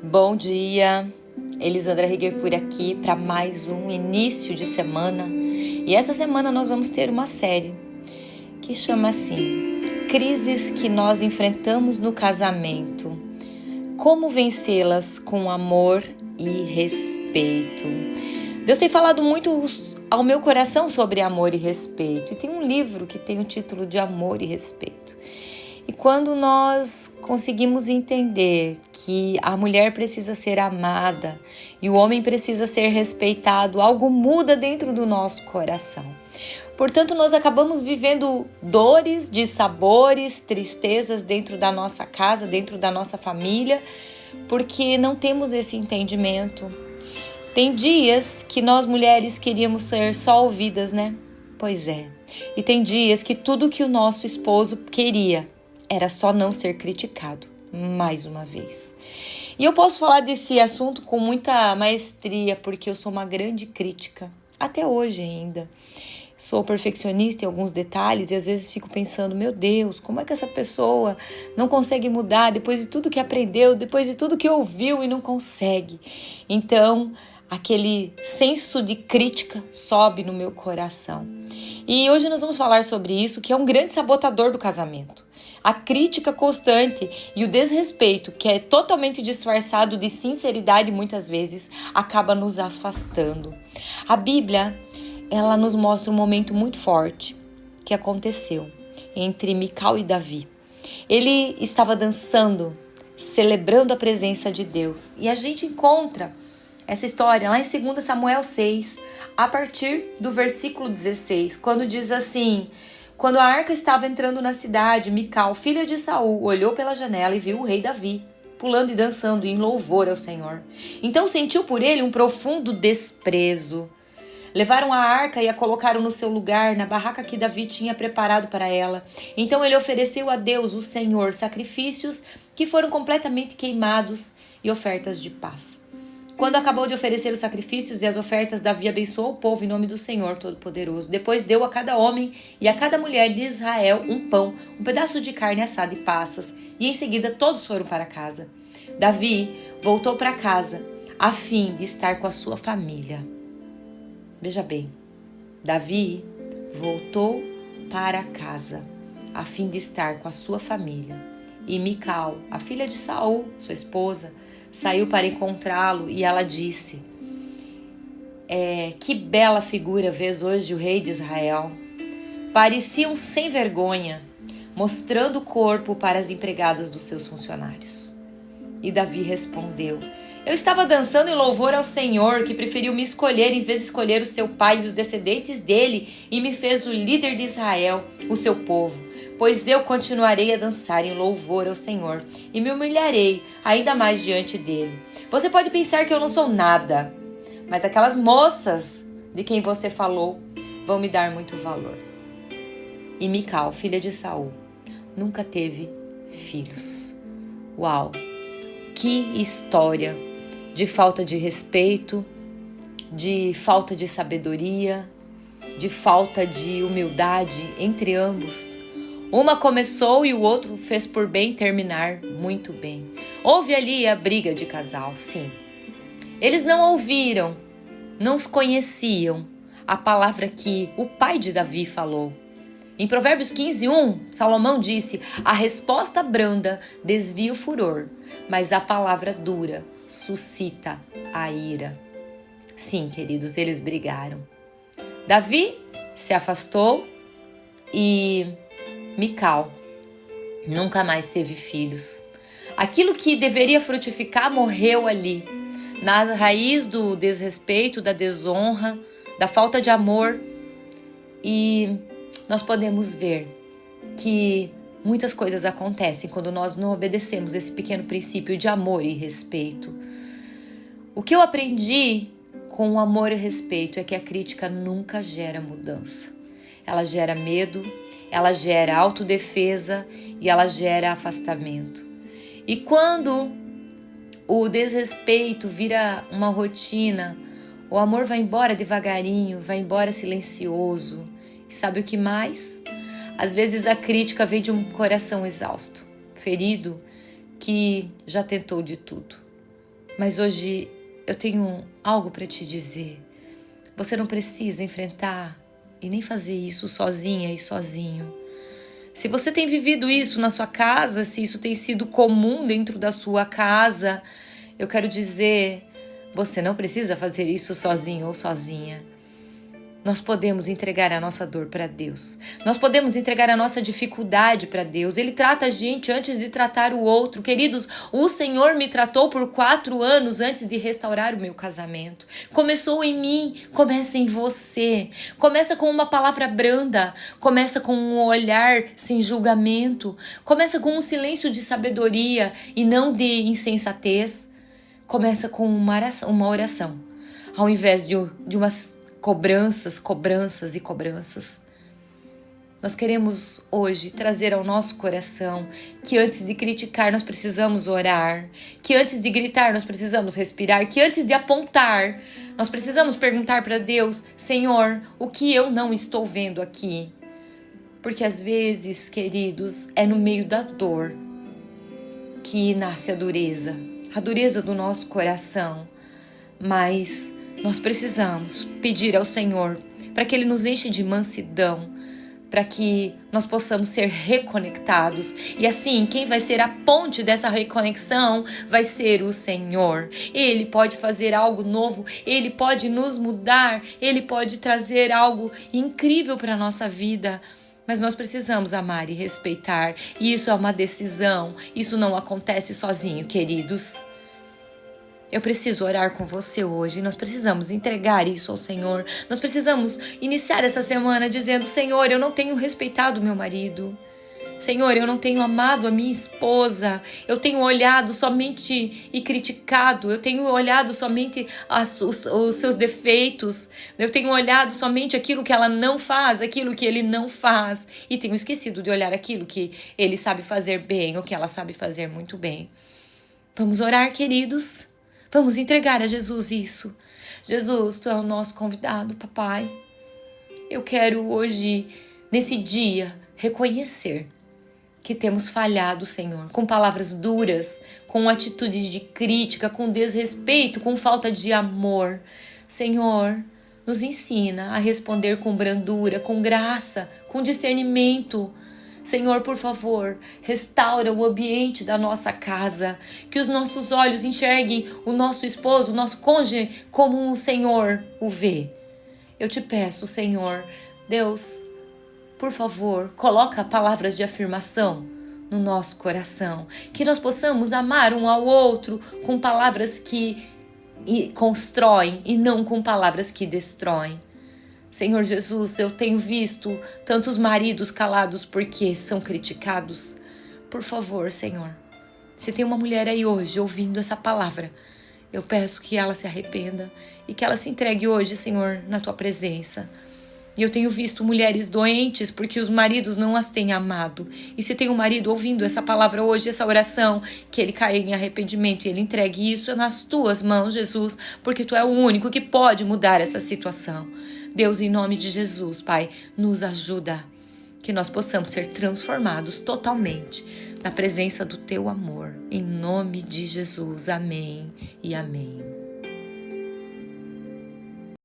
Bom dia, Elisandra Riguer por aqui para mais um início de semana. E essa semana nós vamos ter uma série que chama assim, Crises que nós enfrentamos no casamento. Como vencê-las com amor e respeito. Deus tem falado muito ao meu coração sobre amor e respeito. E tem um livro que tem o título de Amor e Respeito. E quando nós conseguimos entender que a mulher precisa ser amada e o homem precisa ser respeitado, algo muda dentro do nosso coração. Portanto, nós acabamos vivendo dores, dissabores, tristezas dentro da nossa casa, dentro da nossa família, porque não temos esse entendimento. Tem dias que nós mulheres queríamos ser só ouvidas, né? Pois é. E tem dias que tudo que o nosso esposo queria era só não ser criticado, mais uma vez. E eu posso falar desse assunto com muita maestria, porque eu sou uma grande crítica, até hoje ainda. Sou perfeccionista em alguns detalhes e às vezes fico pensando, meu Deus, como é que essa pessoa não consegue mudar depois de tudo que aprendeu, depois de tudo que ouviu e não consegue? Então, aquele senso de crítica sobe no meu coração. E hoje nós vamos falar sobre isso, que é um grande sabotador do casamento. A crítica constante e o desrespeito, que é totalmente disfarçado de sinceridade muitas vezes, acaba nos afastando. A Bíblia, ela nos mostra um momento muito forte que aconteceu entre Mical e Davi. Ele estava dançando, celebrando a presença de Deus. E a gente encontra essa história lá em 2 Samuel 6, a partir do versículo 16, quando diz assim: quando a arca estava entrando na cidade, Mical, filha de Saul, olhou pela janela e viu o rei Davi, pulando e dançando em louvor ao Senhor. Então sentiu por ele um profundo desprezo. Levaram a arca e a colocaram no seu lugar, na barraca que Davi tinha preparado para ela. Então ele ofereceu a Deus, o Senhor, sacrifícios que foram completamente queimados e ofertas de paz. Quando acabou de oferecer os sacrifícios e as ofertas, Davi abençoou o povo em nome do Senhor Todo-Poderoso. Depois deu a cada homem e a cada mulher de Israel um pão, um pedaço de carne assada e passas. E em seguida todos foram para casa. Davi voltou para casa a fim de estar com a sua família. Veja bem, Davi voltou para casa a fim de estar com a sua família. E Mical, a filha de Saul, sua esposa, saiu para encontrá-lo e ela disse: que bela figura vês hoje o rei de Israel. Parecia um sem vergonha, mostrando o corpo para as empregadas dos seus funcionários. E Davi respondeu: eu estava dançando em louvor ao Senhor, que preferiu me escolher em vez de escolher o seu pai e os descendentes dele, e me fez o líder de Israel, o seu povo. Pois eu continuarei a dançar em louvor ao Senhor, e me humilharei ainda mais diante dele. Você pode pensar que eu não sou nada, mas aquelas moças de quem você falou vão me dar muito valor. E Mical, filha de Saul, nunca teve filhos. Uau! Que história de falta de respeito, de falta de sabedoria, de falta de humildade entre ambos. Uma começou e o outro fez por bem terminar muito bem. Houve ali a briga de casal, sim. Eles não ouviram, não os conheciam a palavra que o pai de Davi falou. Em Provérbios 15:1, Salomão disse: a resposta branda desvia o furor, mas a palavra dura suscita a ira. Sim, queridos, eles brigaram. Davi se afastou e Mical nunca mais teve filhos. Aquilo que deveria frutificar morreu ali, na raiz do desrespeito, da desonra, da falta de amor. E nós podemos ver que muitas coisas acontecem quando nós não obedecemos esse pequeno princípio de amor e respeito. O que eu aprendi com o amor e respeito é que a crítica nunca gera mudança. Ela gera medo, ela gera autodefesa e ela gera afastamento. E quando o desrespeito vira uma rotina, o amor vai embora devagarinho, vai embora silencioso. E sabe o que mais? Às vezes a crítica vem de um coração exausto, ferido, que já tentou de tudo. Mas hoje eu tenho algo para te dizer. Você não precisa enfrentar e nem fazer isso sozinha e sozinho. Se você tem vivido isso na sua casa, se isso tem sido comum dentro da sua casa, eu quero dizer, você não precisa fazer isso sozinho ou sozinha. Nós podemos entregar a nossa dor para Deus. Nós podemos entregar a nossa dificuldade para Deus. Ele trata a gente antes de tratar o outro. Queridos, o Senhor me tratou por 4 anos antes de restaurar o meu casamento. Começou em mim, começa em você. Começa com uma palavra branda. Começa com um olhar sem julgamento. Começa com um silêncio de sabedoria e não de insensatez. Começa com uma oração. Ao invés de umas cobranças. Nós queremos hoje trazer ao nosso coração que antes de criticar nós precisamos orar, que antes de gritar nós precisamos respirar, que antes de apontar nós precisamos perguntar para Deus, Senhor, o que eu não estou vendo aqui? Porque às vezes, queridos, é no meio da dor que nasce a dureza do nosso coração, mas nós precisamos pedir ao Senhor para que Ele nos enche de mansidão, para que nós possamos ser reconectados. E assim, quem vai ser a ponte dessa reconexão vai ser o Senhor. Ele pode fazer algo novo, Ele pode nos mudar, Ele pode trazer algo incrível para a nossa vida. Mas nós precisamos amar e respeitar. E isso é uma decisão, isso não acontece sozinho, queridos. Eu preciso orar com você hoje, nós precisamos entregar isso ao Senhor. Nós precisamos iniciar essa semana dizendo, Senhor, eu não tenho respeitado meu marido. Senhor, eu não tenho amado a minha esposa. Eu tenho olhado somente e criticado. Eu tenho olhado somente os seus defeitos. Eu tenho olhado somente aquilo que ela não faz, aquilo que ele não faz. E tenho esquecido de olhar aquilo que ele sabe fazer bem ou que ela sabe fazer muito bem. Vamos orar, queridos? Vamos entregar a Jesus isso. Jesus, Tu é o nosso convidado, papai. Eu quero hoje, nesse dia, reconhecer que temos falhado, Senhor, com palavras duras, com atitudes de crítica, com desrespeito, com falta de amor. Senhor, nos ensina a responder com brandura, com graça, com discernimento. Senhor, por favor, restaura o ambiente da nossa casa, que os nossos olhos enxerguem o nosso esposo, o nosso cônjuge, como o Senhor o vê. Eu te peço, Senhor, Deus, por favor, coloca palavras de afirmação no nosso coração, que nós possamos amar um ao outro com palavras que constroem e não com palavras que destroem. Senhor Jesus, eu tenho visto tantos maridos calados porque são criticados. Por favor, Senhor, se tem uma mulher aí hoje ouvindo essa palavra, eu peço que ela se arrependa e que ela se entregue hoje, Senhor, na Tua presença. E eu tenho visto mulheres doentes porque os maridos não as têm amado. E se tem um marido ouvindo essa palavra hoje, essa oração, que ele caia em arrependimento e ele entregue isso nas Tuas mãos, Jesus, porque Tu é o único que pode mudar essa situação. Deus, em nome de Jesus, Pai, nos ajuda, que nós possamos ser transformados totalmente na presença do Teu amor. Em nome de Jesus, amém e amém.